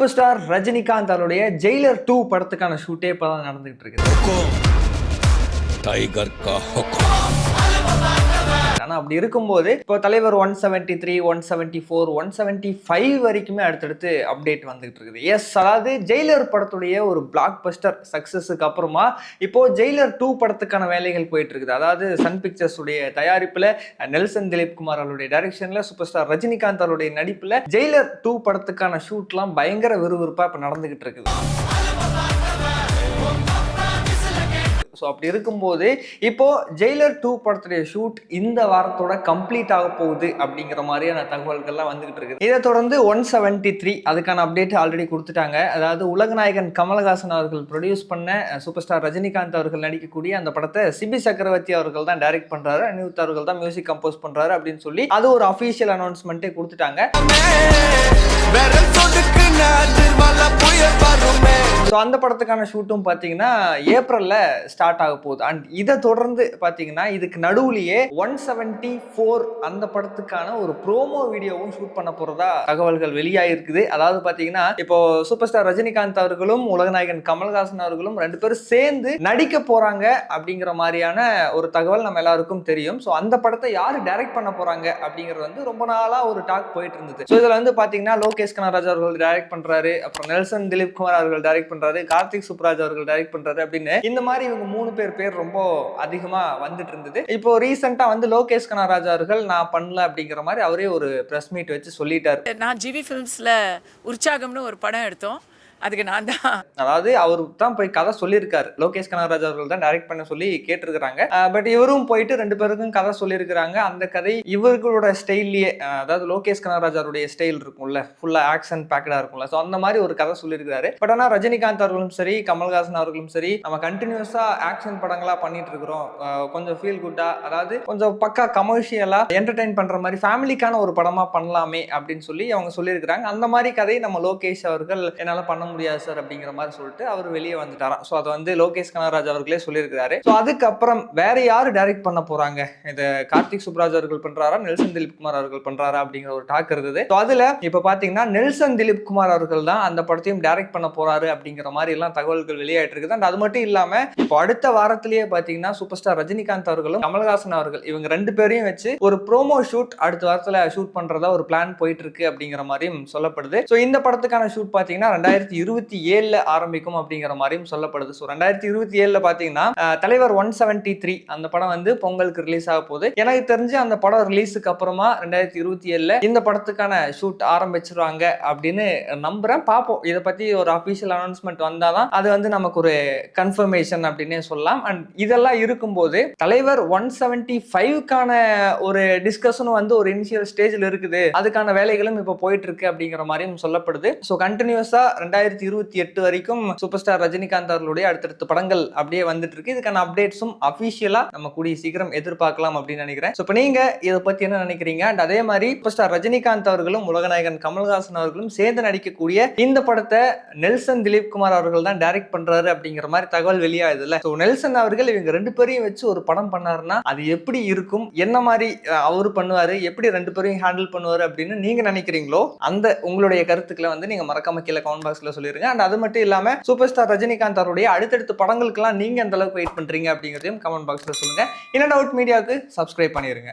Super star Rajinikanth அவருடைய Jailer 2 படத்துக்கான ஷூட்டே இப்பதான் நடந்துகிட்டு இருக்கு. டைகர் கா ஹுக்கும். ஆனா அப்படி இருக்கும்போது இப்போ தலைவர் 173, 174, 175 வரைக்குமே அடுத்தடுத்து அப்டேட் வந்துகிட்டு இருக்குது. எஸ், அதாவது ஜெயிலர் படத்துடைய ஒரு பிளாக் பஸ்டர் சக்சஸுக்கு அப்புறமா இப்போ ஜெயிலர் 2 படத்துக்கான வேலைகள் போயிட்டு இருக்குது. அதாவது சன் பிக்சர்ஸ் உடைய தயாரிப்புல நெல்சன் திலீப் குமார் அவருடைய டைரக்ஷன்ல சூப்பர் ஸ்டார் ரஜினிகாந்த் அவருடைய நடிப்புல ஜெயிலர் 2 படத்துக்கான ஷூட்லாம் பயங்கர விறுவிறுப்பா இப்ப நடந்துகிட்டு இருக்குது. ஸோ அப்படி இருக்கும்போது இப்போ ஜெயிலர் 2 படத்துடைய ஷூட் இந்த வாரத்தோட கம்ப்ளீட் ஆக போகுது அப்படிங்கிற மாதிரியான தகவல்கள்லாம் வந்துகிட்டு இருக்கு. இதை தொடர்ந்து 173 அதுக்கான அப்டேட் ஆல்ரெடி கொடுத்துட்டாங்க. அதாவது உலகநாயகன் கமலஹாசன் அவர்கள் ப்ரொடியூஸ் பண்ண சூப்பர் ஸ்டார் ரஜினிகாந்த் அவர்கள் நடிக்கக்கூடிய அந்த படத்தை சிபி சக்கரவர்த்தி அவர்கள் தான் டைரக்ட் பண்றாரு, அனிருத் அவர்கள் தான் மியூசிக் கம்போஸ் பண்றாரு அப்படின்னு சொல்லி அது ஒரு அஃபீஷியல் அனௌன்ஸ்மெண்ட்டே கொடுத்துட்டாங்க. ஸோ அந்த படத்துக்கான ஷூட்டும் பார்த்தீங்கன்னா ஏப்ரல்ல ஸ்டார்ட் ஆக போகுது. அண்ட் இதை தொடர்ந்து பார்த்தீங்கன்னா இதுக்கு நடுவுலயே 174 அந்த படத்துக்கான ஒரு ப்ரோமோ வீடியோவும் ஷூட் பண்ண போறதா தகவல்கள் வெளியாகிருக்குது. அதாவது பார்த்தீங்கன்னா இப்போ சூப்பர் ஸ்டார் ரஜினிகாந்த் அவர்களும் உலகநாயகன் கமல்ஹாசன் அவர்களும் 2 பேரும் சேர்ந்து நடிக்க போறாங்க அப்படிங்கிற மாதிரியான ஒரு தகவல் நம்ம எல்லாருக்கும் தெரியும். ஸோ அந்த படத்தை யாரு டைரக்ட் பண்ண போறாங்க அப்படிங்கிறது வந்து ரொம்ப நாளா ஒரு டாக் போயிட்டு இருந்தது. ஸோ இதுல வந்து பார்த்தீங்கன்னா லோகேஷ் கனகராஜ் அவர்கள் டைரக்ட் பண்றாரு, அப்புறம் நெல்சன் திலீப் குமார் அவர்கள் டைரக்ட் பண்றாரு, கார்த்திக் சுப்ராஜ் அவர்கள் டைரக்ட் பண்றாரு அப்படின்னு இந்த மாதிரி இவங்க 3 பேர் ரொம்ப அதிகமா வந்துட்டு இருந்தது. இப்போ ரீசெண்டா வந்து லோகேஷ் கனகராஜ் அவர்கள் நான் பண்ணல அப்படிங்கிற மாதிரி அவரே ஒரு பிரஸ் மீட் வச்சு சொல்லிட்டாரு. நான் ஜிவி ஃபிலிம்ஸ்ல உற்சாகம்னு ஒரு படம் எடுத்தோம், அதுக்கு நான் தான், அதாவது அவரு தான் போய் கதை சொல்லியிருக்காரு. லோகேஷ் கனகராஜ் அவர்கள் தான் டைரக்ட் பண்ண சொல்லி கேட்டிருக்கிறாங்க. பட் இவரும் போயிட்டு 2 பேருக்கும் கதை சொல்லியிருக்கிறாங்க. அந்த கதை இவர்களோட ஸ்டைல்லயே, அதாவது லோகேஷ் கனகராஜ் அவருடைய ஸ்டைல் இருக்கும்ல, ஃபுல்லா ஆக்ஷன் பேக்கடா இருக்கும்ல, ஸோ அந்த மாதிரி ஒரு கதை சொல்லியிருக்காரு. பட் ஆனால் ரஜினிகாந்த் அவர்களும் சரி, கமல்ஹாசன் அவர்களும் சரி, நம்ம கண்டினியூஸா ஆக்ஷன் படங்களா பண்ணிட்டு இருக்கிறோம், கொஞ்சம் ஃபீல் குட்டா, அதாவது கொஞ்சம் பக்கா கமர்ஷியலா என்டர்டைன் பண்ற மாதிரி ஃபேமிலிக்கான ஒரு படமா பண்ணலாமே அப்படின்னு சொல்லி அவங்க சொல்லியிருக்கிறாங்க. அந்த மாதிரி கதையை நம்ம லோகேஷ் அவர்கள் என்னால பண்ண முடியாது சார் அப்படிங்கிற மாதிரி சொல்லிட்டு அவர் வெளியே வந்துட்டாராம். ஸோ அதை வந்து லோகேஷ் கனகராஜ் அவர்களே சொல்லியிருக்கிறாரு. ஸோ அதுக்கப்புறம் வேற யாரு டைரக்ட் பண்ண போறாங்க, இதை கார்த்திக் சுப்ராஜ் அவர்கள் பண்றாரா, நெல்சன் திலீப் குமார் அவர்கள் பண்றாரா அப்படிங்கிற ஒரு டாக் இருந்தது. ஸோ அதுல இப்ப பாத்தீங்கன்னா நெல்சன் திலீப் குமார் அவர்கள் தான் அந்த படத்தையும் டைரக்ட் பண்ண போறாரு அப்படிங்கிற மாதிரி எல்லாம் தகவல்கள் வெளியாயிட்டு இருக்குது. அண்ட் அது மட்டும் இல்லாம இப்போ அடுத்த வாரத்திலேயே பாத்தீங்கன்னா சூப்பர் ஸ்டார் ரஜினிகாந்த் அவர்களும் கமல்ஹாசன் அவர்கள் இவங்க 2 பேரையும் வச்சு ஒரு ப்ரோமோ ஷூட் அடுத்த வாரத்துல ஷூட் பண்றதா ஒரு பிளான் போயிட்டு இருக்கு அப்படிங்கிற மாதிரியும் சொல்லப்படுது. ஸோ இந்த படத்துக்கான ஷூட் பாத்தீங்கன்னா 2027 ஆரம்பிக்கும் அப்படிங்கிற மாதிரியும் சொல்லப்படுது. ஸோ 2027 பாத்தீங்கன்னா தலைவர் 173 அந்த படம் வந்து பொங்கலுக்கு ரிலீஸ் ஆக போகுது. எனக்கு தெரிஞ்சு அந்த படம் ரிலீஸுக்கு அப்புறமா 2027 இந்த படத்துக்கான ஷூட் ஆரம்பிச்சிருவாங்க அப்படின்னு நம்புறேன். பார்ப்போம், இதை பத்தி ஒரு அபிஷியல் அனௌன்ஸ்மெண்ட் வந்தாதான் அது வந்து நமக்கு ஒரு கன்ஃபர்மேஷன் அப்படின்னே சொல்லலாம். அண்ட் இதெல்லாம் இருக்கும்போது தலைவர் 175க்கான ஒரு டிஸ்கஷனும் வந்து ஒரு இனிஷியல் ஸ்டேஜ்ல இருக்குது, அதுக்கான வேலைகளும் இப்போ போயிட்டு இருக்கு அப்படிங்கிற மாதிரியும் சொல்லப்படுது. ஸோ கண்டினியூஸா 2028 வரைக்கும் சூப்பர் ஸ்டார் ரஜினிகாந்த் அவர்களுடைய அடுத்தடுத்த படங்கள் அப்படியே வந்துட்டு இருக்கு. இதுக்கான அப்டேட்ஸும் அபிஷியலா நம்ம கூடிய சீக்கிரம் எதிர்பார்க்கலாம் அப்படின்னு நினைக்கிறேன். ஸோ இப்போ நீங்க இதை பத்தி என்ன நினைக்கிறீங்க? அண்ட் அதே மாதிரி சூப்பர் ஸ்டார் ரஜினிகாந்த் அவர்களும் உலகநாயகன் கமல்ஹாசன் அவர்களும் சேர்ந்து நடிக்கக்கூடிய இந்த படத்தை நெல்சன் திலீப் குமார் அவர்கள் தான் டைரக்ட் பண்றாரு அப்படிங்கிற மாதிரி தகவல் வெளியாகுதுல்ல. ஸோ நெல்சன் அவர்கள் இவங்க 2 பேரையும் வச்சு ஒரு படம் பண்ணாருன்னா அது எப்படி இருக்கும், என்ன மாதிரி அவரு பண்ணுவாரு, எப்படி 2 பேரையும் ஹேண்டில் பண்ணுவாரு அப்படின்னு நீங்க நினைக்கிறீங்களோ அந்த உங்களுடைய கருத்துக்களை வந்து நீங்க மறக்காம கீழே கமெண்ட் பாக்ஸ்ல சொல்லிருங்க. அண்ட் அது மட்டும் இல்லாம சூப்பர் ஸ்டார் ரஜினிகாந்த் அவருடைய அடுத்தடுத்த படங்களுக்கெல்லாம் நீங்க எந்த அளவுக்கு வெயிட் பண்றீங்க அப்படிங்கிறதையும் கமெண்ட் பாக்ஸ்ல சொல்லுங்க. இன்ன டவுட் மீடியாவுக்கு சப்ஸ்கிரைப் பண்ணிருங்க.